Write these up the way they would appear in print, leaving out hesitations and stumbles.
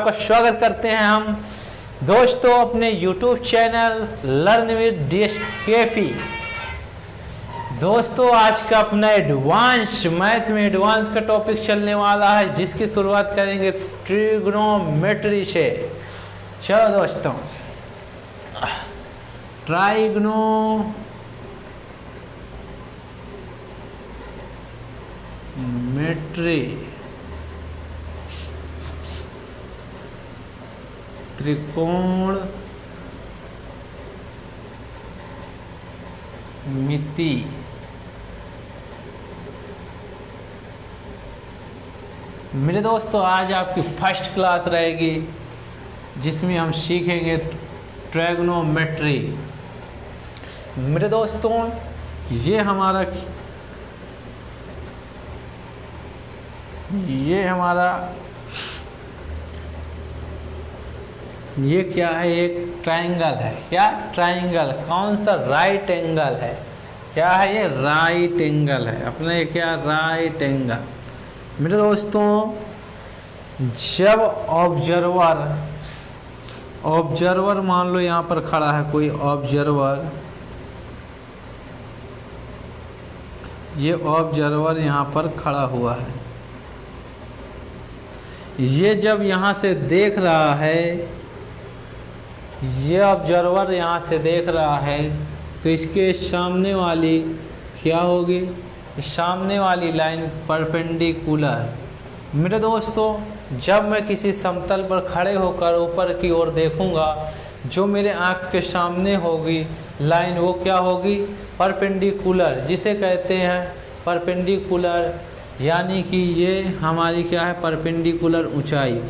आपका स्वागत करते हैं हम दोस्तों अपने YouTube channel learn with DSKP। दोस्तों आज का अपना एडवांस मैथ में एडवांस का टॉपिक चलने वाला है, जिसकी शुरुआत करेंगे ट्रिग्नोमेट्री से। चलो दोस्तों, ट्राइग्नोमेट्री त्रिकोण मिति। मेरे दोस्तों आज आपकी फर्स्ट क्लास रहेगी, जिसमें हम सीखेंगे ट्रिग्नोमेट्री। मेरे दोस्तों ये हमारा ये क्या है? एक ट्रायंगल है। क्या ट्रायंगल? कौन सा? राइट एंगल है। क्या है ये? राइट एंगल है। अपने क्या? Right angle. मेरे दोस्तों जब ऑब्जर्वर मान लो यहाँ पर खड़ा है कोई ऑब्जर्वर, ये ऑब्जर्वर यहाँ पर खड़ा हुआ है। ये जब यहाँ से देख रहा है, ये ऑब्जर्वर यहाँ से देख रहा है, तो इसके सामने वाली क्या होगी? सामने वाली लाइन परपेंडिकुलर। मेरे दोस्तों जब मैं किसी समतल पर खड़े होकर ऊपर की ओर देखूंगा, जो मेरे आँख के सामने होगी लाइन, वो क्या होगी? परपेंडिकुलर, जिसे कहते हैं परपेंडिकुलर, यानी कि ये हमारी क्या है? परपेंडिकुलर ऊंचाई।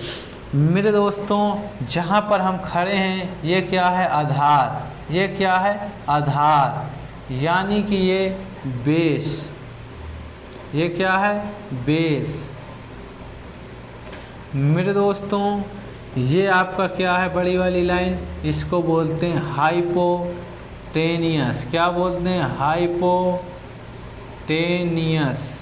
मेरे दोस्तों जहाँ पर हम खड़े हैं ये क्या है? आधार। ये क्या है? आधार, यानी कि ये बेस। ये क्या है? बेस। मेरे दोस्तों ये आपका क्या है? बड़ी वाली लाइन, इसको बोलते हैं हाइपोटेनियस। क्या बोलते हैं? हाइपोटेनियस।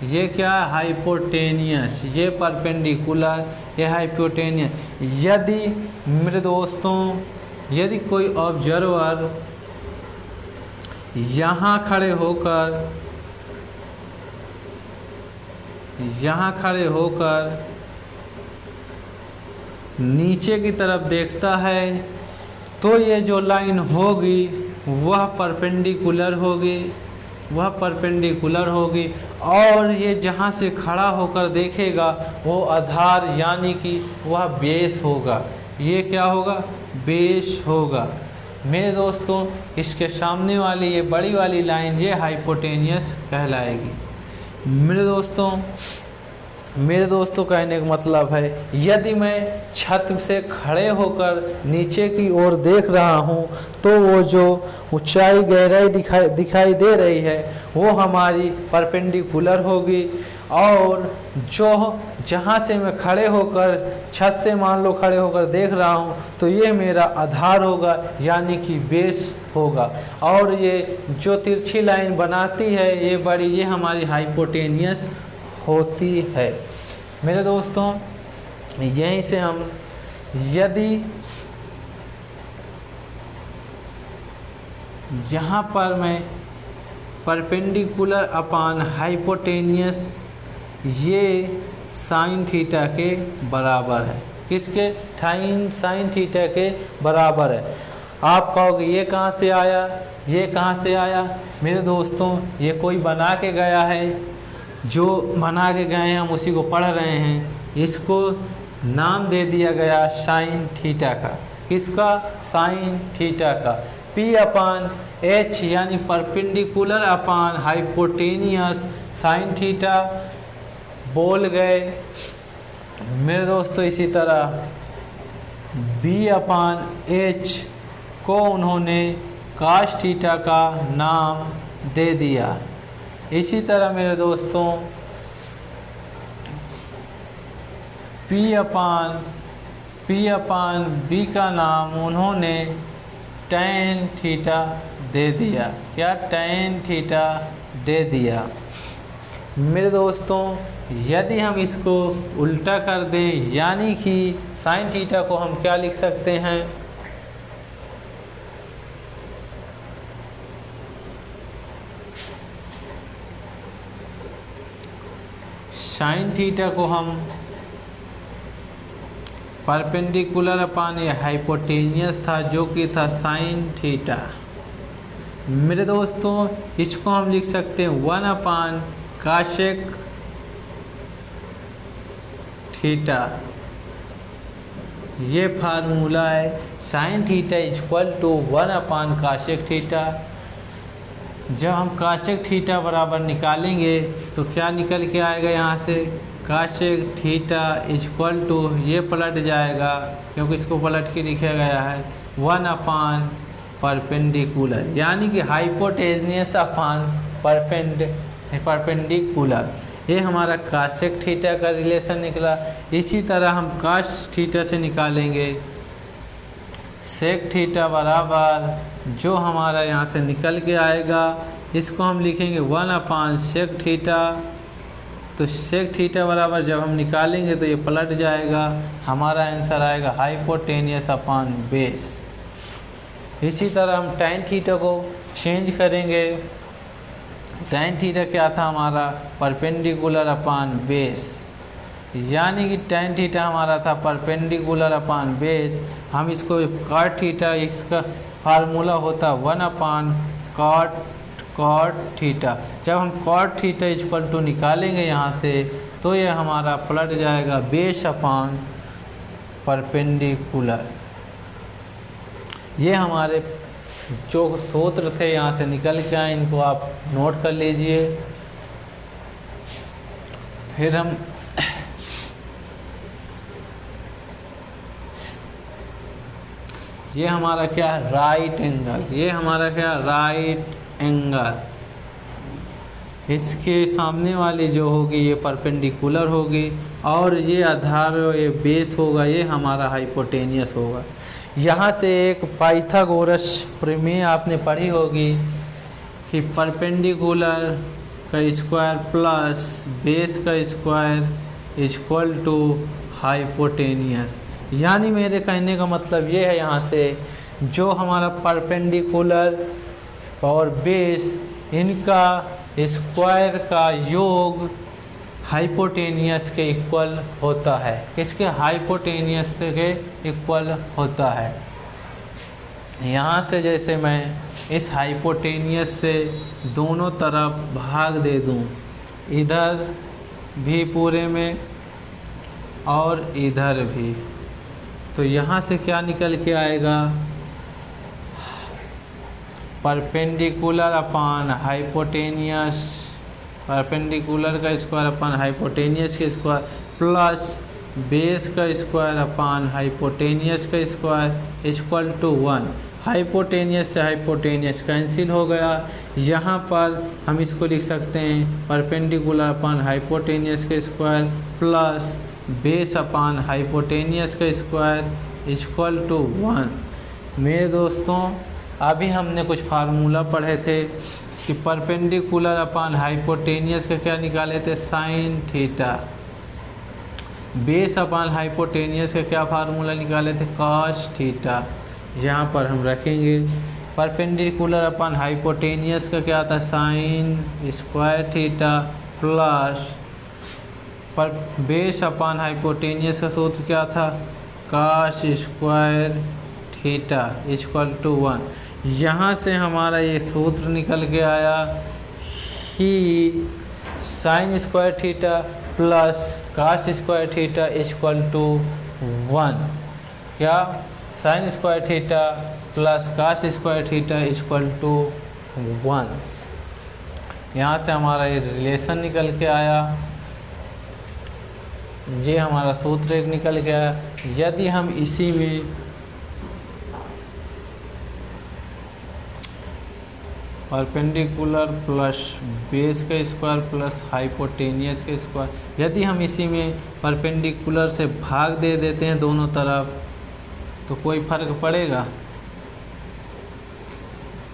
ये क्या है? हाइपोटेनियस। ये परपेंडिकुलर, ये हाइपोटेनियस। यदि मेरे दोस्तों यदि कोई ऑब्जर्वर यहाँ खड़े होकर नीचे की तरफ देखता है, तो ये जो लाइन होगी वह परपेंडिकुलर होगी। और ये जहाँ से खड़ा होकर देखेगा वो आधार, यानी कि वह बेस होगा। ये क्या होगा? बेस होगा। मेरे दोस्तों इसके सामने वाली ये बड़ी वाली लाइन, ये हाइपोटेनियस कहलाएगी। मेरे दोस्तों कहने का मतलब है, यदि मैं छत से खड़े होकर नीचे की ओर देख रहा हूँ, तो वो जो ऊंचाई गहराई दिखाई दे रही है वो हमारी परपेंडिकुलर होगी। और जो जहाँ से मैं खड़े होकर छत से मान लो खड़े होकर देख रहा हूँ, तो ये मेरा आधार होगा, यानी कि बेस होगा। और ये जो तिरछी लाइन बनाती है ये बड़ी, ये हमारी हाइपोटेनियस होती है। मेरे दोस्तों यहीं से हम यदि यहाँ पर मैं परपेंडिकुलर अपान हाइपोटेनियस, ये साइन थीटा के बराबर है। किसके? साइन थीटा के बराबर है। आप कहोगे ये कहाँ से आया? ये कहाँ से आया? मेरे दोस्तों ये कोई बना के गया है, जो बना के गए हैं हम उसी को पढ़ रहे हैं। इसको नाम दे दिया गया साइन थीटा का। किसका? साइन थीटा का। P अपान H यानी perpendicular upon hypotenuse sine theta बोल गए। मेरे दोस्तों इसी तरह B अपान H को उन्होंने काश थीटा का नाम दे दिया। इसी तरह मेरे दोस्तों P अपान B का नाम उन्होंने tan थीटा दे दिया। क्या? tan थीटा दे दिया। मेरे दोस्तों यदि हम इसको उल्टा कर दें, यानी कि साइन थीटा को हम क्या लिख सकते हैं, साइन थीटा को हम परपेंडिकुलर अपान ये हाइपोटेनियस था जो कि था साइन थीटा। मेरे दोस्तों इसको हम लिख सकते हैं 1 अपान काशेक थीटा। ये फार्मूला है sine theta equal to 1 upon cosec theta. जब हम काशेक थीटा बराबर निकालेंगे तो क्या निकल के आएगा, यहाँ से काशेक थीटा इक्वल टू, ये पलट जाएगा क्योंकि इसको पलट के लिखा गया है 1 अपान परपेंडिकुलर, यानी कि हाइपोटेनियस अपान परपेंडिकुलर। ये हमारा काशेक थीटा का रिलेशन निकला। इसी तरह हम काश थीटा से निकालेंगे सेक थीटा बराबर जो हमारा यहाँ से निकल के आएगा, इसको हम लिखेंगे 1 अपान सेक थीटा। तो सेक थीटा बराबर जब हम निकालेंगे तो ये पलट जाएगा, हमारा आंसर आएगा हाइपोटेनियस अपान बेस। इसी तरह हम टैन थीटा को चेंज करेंगे। टैन थीटा क्या था हमारा, परपेंडिकुलर अपान बेस, यानी कि टैन थीटा हमारा था परपेंडिकुलर अपान बेस। हम इसको कॉट थीटा, इसका फार्मूला होता 1 अपान कॉट थीटा। जब हम कॉट थीटा इक्वल टू निकालेंगे यहाँ से तो ये हमारा पलट जाएगा बेस अपान परपेंडिकुलर। ये हमारे जो सूत्र थे यहाँ से निकल के आए, इनको आप नोट कर लीजिए। फिर हम ये हमारा क्या है, राइट एंगल। ये हमारा क्या, राइट एंगल। इसके सामने वाली जो होगी ये परपेंडिकुलर होगी और ये आधार ये बेस होगा, ये हमारा हाइपोटेनियस होगा। यहाँ से एक पाइथागोरस प्रमेय आपने पढ़ी होगी कि परपेंडिकुलर का स्क्वायर प्लस बेस का स्क्वायर इक्वल टू हाइपोटेनियस। यानी मेरे कहने का मतलब ये है, यहाँ से जो हमारा परपेंडिकुलर और बेस इनका स्क्वायर का योग हाइपोटेनियस के इक्वल होता है। किसके, हाइपोटेनियस के इक्वल होता है। यहाँ से जैसे मैं इस हाइपोटेनियस से दोनों तरफ भाग दे दूँ, इधर भी पूरे में और इधर भी, तो यहाँ से क्या निकल के आएगा, परपेंडिकुलर अपान हाइपोटेनियस, परपेंडिकुलर का स्क्वायर अपान हाइपोटेनियस के स्क्वायर प्लस बेस का स्क्वायर अपान हाइपोटेनियस का स्क्वायर इक्वल टू 1। हाइपोटेनियस से हाइपोटेनियस कैंसिल हो गया। यहाँ पर हम इसको लिख सकते हैं परपेंडिकुलर अपान हाइपोटेनियस का square plus base upon hypotenuse का स्क्वायर इक्वल टू 1। मेरे दोस्तों अभी हमने कुछ फार्मूला पढ़े थे कि परपेंडिकुलर अपान हाइपोटेनियस का क्या निकाले थे, sign theta. Base upon hypotenuse का क्या फार्मूला निकाले थे, कॉस थीटा। यहाँ पर हम रखेंगे परपेंडिकुलर अपान हाइपोटेनियस का क्या था, साइन स्क्वायर थीटा प्लस पर बेस अपान हाइपोटेनियस का सूत्र क्या था, cos square theta equal to 1। यहाँ से हमारा ये सूत्र निकल के आया कि sine square theta plus cos square theta equal to 1। क्या, sine square theta plus cos square theta equal to 1। यहाँ से हमारा ये रिलेशन निकल के आया, ये हमारा सूत्र एक निकल गया। यदि हम इसी में परपेंडिकुलर प्लस बेस का स्क्वायर प्लस हाइपोटेनियस का स्क्वायर, यदि हम इसी में परपेंडिकुलर से भाग दे देते हैं दोनों तरफ तो कोई फर्क पड़ेगा,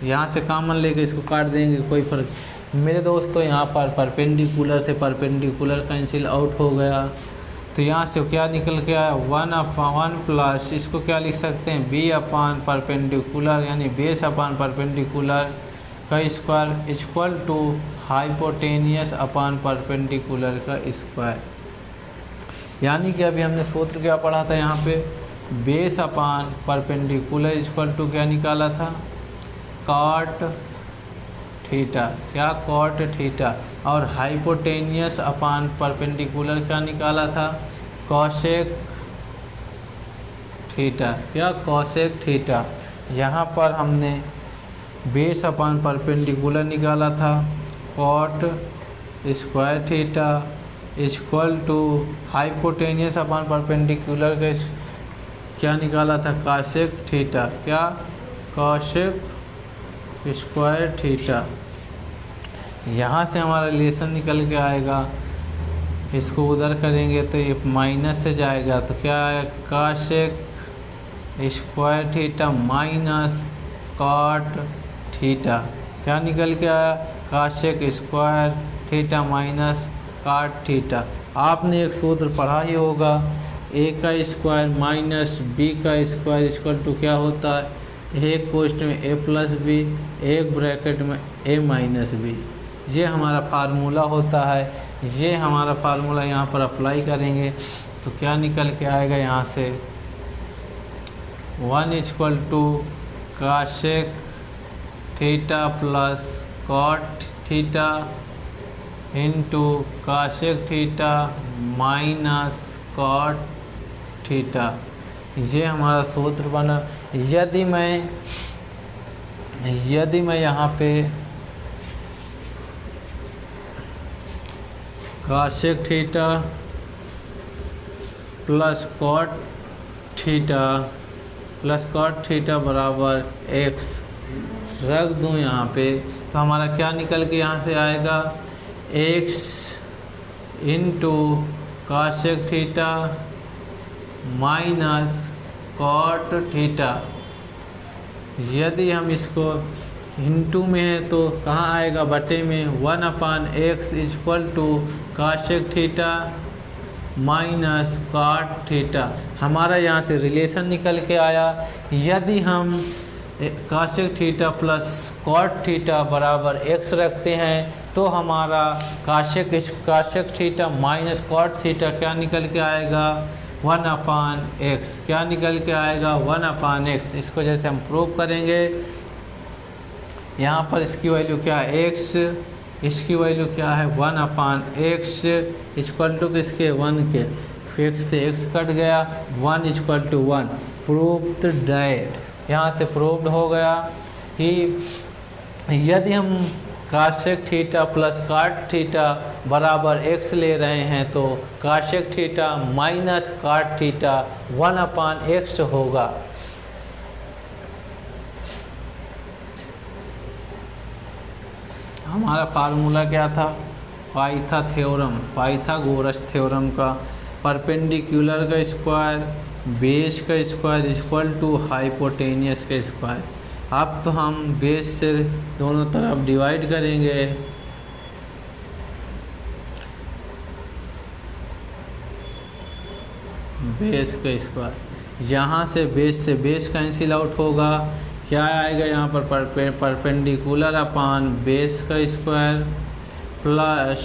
यहाँ से कॉमन लेके इसको काट देंगे कोई फर्क। मेरे दोस्तों यहाँ पर परपेंडिकुलर से परपेंडिकुलर कैंसिल आउट हो गया, तो यहाँ से क्या निकल के आया 1/1 प्लस इसको क्या लिख सकते हैं b अपान परपेंडिकुलर यानी बेस अपान परपेंडिकुलर का square equal to hypotenuse upon perpendicular का स्क्वायर। यानी कि अभी हमने सूत्र क्या पढ़ा था यहाँ पे, base upon perpendicular equal to क्या निकाला था, कॉट थीटा, क्या कॉट थीटा, और हाइपोटेनियस अपान परपेंडिकुलर क्या निकाला था, कॉसेक थीटा, क्या कॉसेक थीटा। यहाँ पर हमने बेस अपान परपेंडिकुलर निकाला था cot square theta equal to hypotenuse upon perpendicular का क्या निकाला था, कॉसेक थीटा, क्या कॉसेक स्क्वायर थीटा। यहाँ से हमारा रिलेशन निकल के आएगा, इसको उधर करेंगे तो ये माइनस से जाएगा, तो क्या है cosec square theta minus cot theta, क्या निकल के आया cosec square theta minus cot theta. आपने एक सूत्र पढ़ा ही होगा, ए का स्क्वायर माइनस बी का स्क्वायर इक्वल टू क्या होता है, एक पोस्ट में ए प्लस बी, एक ब्रैकेट में ए माइनस बी। ये हमारा फार्मूला होता है, ये हमारा फार्मूला यहाँ पर अप्लाई करेंगे तो क्या निकल के आएगा, यहाँ से 1 equal to cosec theta plus cot theta into cosec theta minus cot theta. ये हमारा सूत्र बना। यदि मैं यहाँ पे cosec theta plus cot theta बराबर x रख दूँ यहाँ पे, तो हमारा क्या निकल के यहाँ से आएगा, x into cosec theta minus cot theta. यदि हम इसको इंटू में है तो कहाँ आएगा, बटे में 1/x equal to cosec theta minus cot theta. हमारा यहाँ से रिलेशन निकल के आया, यदि हम cosec theta plus cot theta बराबर x रखते हैं तो हमारा cosec theta minus cot theta क्या निकल के आएगा, 1/x, क्या निकल के आएगा 1/x। इसको जैसे हम प्रूव करेंगे, यहाँ पर इसकी वैल्यू क्या है x, इसकी वैल्यू क्या है 1/x इक्वल टू किसके 1 के, x से x कट गया 1 इक्वल टू 1, प्रूव्ड दैट। यहाँ से प्रूव्ड हो गया कि यदि हम cosec theta plus cot theta बराबर x ले रहे हैं तो cosec theta minus cot theta 1/x होगा। हमारा फार्मूला क्या था, पाइथागोरस थ्योरम का, परपेंडिकुलर का स्क्वायर बेस का स्क्वायर इक्वल टू हाइपोटेनियस का स्क्वायर। अब तो हम बेस से दोनों तरफ डिवाइड करेंगे, बेस का स्क्वायर, यहाँ से बेस कैंसिल आउट होगा, क्या आएगा यहाँ पर परपेंडिकुलर अपान बेस का स्क्वायर प्लस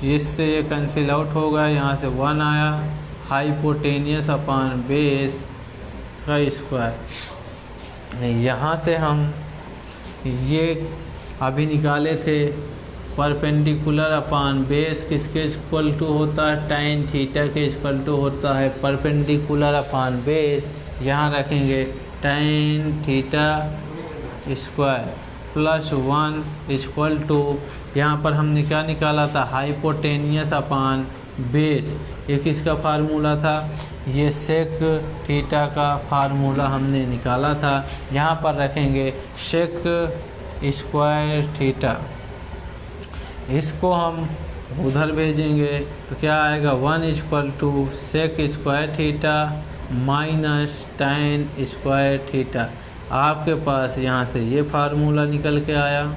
इससे ये कैंसिल आउट होगा, यहाँ से 1 आया, हाइपोटेनियस अपान बेस का स्क्वायर। यहाँ से हम ये अभी निकाले थे, परपेंडिकुलर अपान बेस किसके इक्वल टू होता है, tan थीटा के इक्वल टू होता है। परपेंडिकुलर अपान बेस यहाँ रखेंगे tan theta square plus 1 equal to, यहाँ पर हमने क्या निकाला था, हाइपोटेनियस अपान बेस। ये किसका फार्मूला था, ये सेक थीटा का फार्मूला हमने निकाला था। यहाँ पर रखेंगे सेक स्क्वायर थीटा, इसको हम उधर भेजेंगे तो क्या आएगा 1 equal to sec square theta minus tan square theta. आपके पास यहाँ से ये फार्मूला निकल के आया।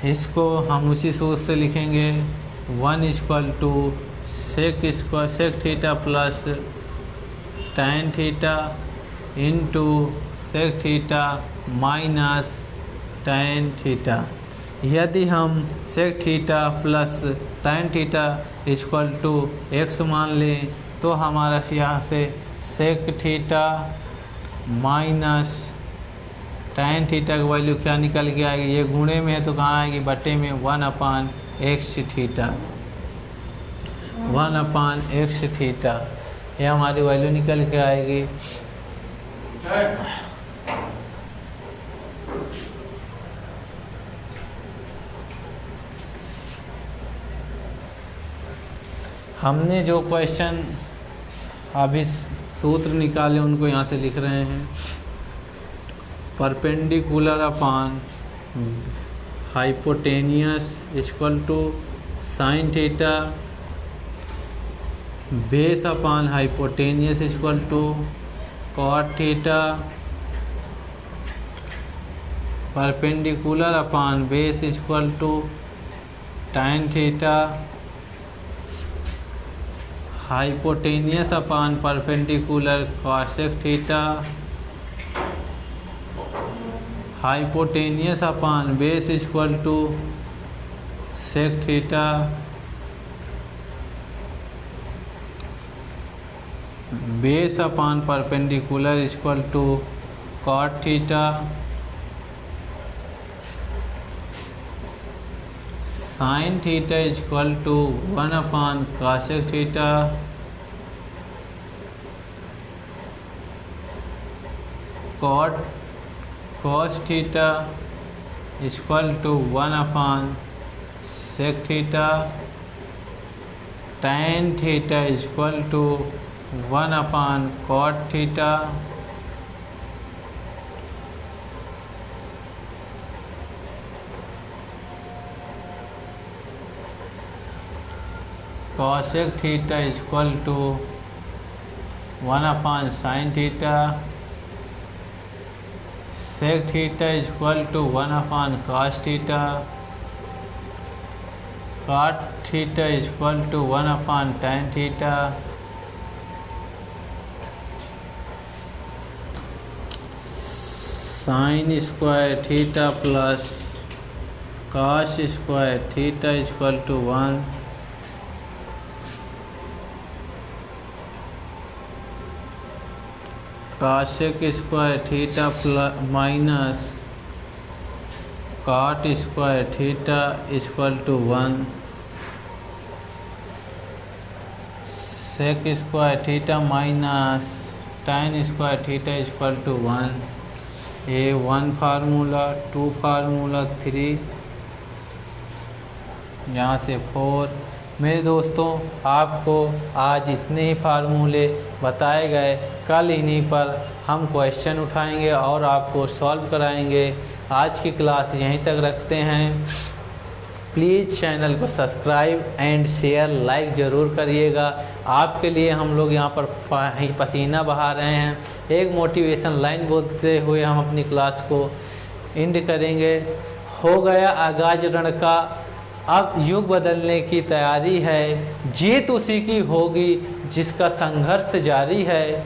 इसको हम उसी सूत्र से लिखेंगे 1 = sec theta plus tan theta into sec theta minus tan theta. यदि हम sec theta plus tan theta = x मान लें तो हमारा यहाँ से sec theta minus tan theta की वैल्यू क्या निकल के आएगी, ये गुणे में है तो कहाँ आएगी, बटे में 1/x थीटा, 1/x थीटा, ये हमारी वैल्यू निकल के आएगी। हमने जो क्वेश्चन अभी सूत्र निकाले उनको यहाँ से लिख रहे हैं। Perpendicular upon hypotenuse = sine theta, base upon hypotenuse = cot theta, perpendicular upon base = tan theta, hypotenuse upon perpendicular cosec theta, hypotenuse upon base = sec theta, base upon perpendicular = cot theta, sine theta = 1/cosec theta, cos theta = 1/sec theta, tan theta = 1/cot theta, cosec theta = 1/sin theta, sec theta = 1/cos theta, cot theta = 1/tan theta, sin square theta plus cos square theta = 1, cosec square theta minus cot square theta = 1, sec square theta minus tan square theta = 1। ये 1 formula, 2 formula, 3, यहाँ से 4। मेरे दोस्तों, आपको आज इतने ही फार्मूले बताए गए, कल इन्हीं पर हम क्वेश्चन उठाएंगे और आपको सॉल्व कराएंगे। आज की क्लास यहीं तक रखते हैं। प्लीज़ चैनल को सब्सक्राइब एंड शेयर लाइक ज़रूर करिएगा। आपके लिए हम लोग यहाँ पर पसीना बहा रहे हैं। एक मोटिवेशन लाइन बोलते हुए हम अपनी क्लास को एंड करेंगे। हो गया आगाज रण का, अब युग बदलने की तैयारी है। जीत उसी की होगी जिसका संघर्ष जारी है।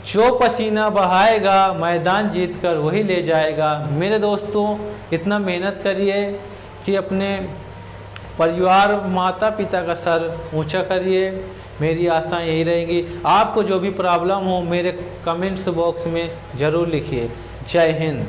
जो पसीना बहाएगा मैदान जीत कर वही ले जाएगा। मेरे दोस्तों, इतना मेहनत करिए कि अपने परिवार माता पिता का सर ऊंचा करिए। मेरी आशा यही रहेगी। आपको जो भी प्रॉब्लम हो मेरे कमेंट्स बॉक्स में ज़रूर लिखिए। जय हिंद।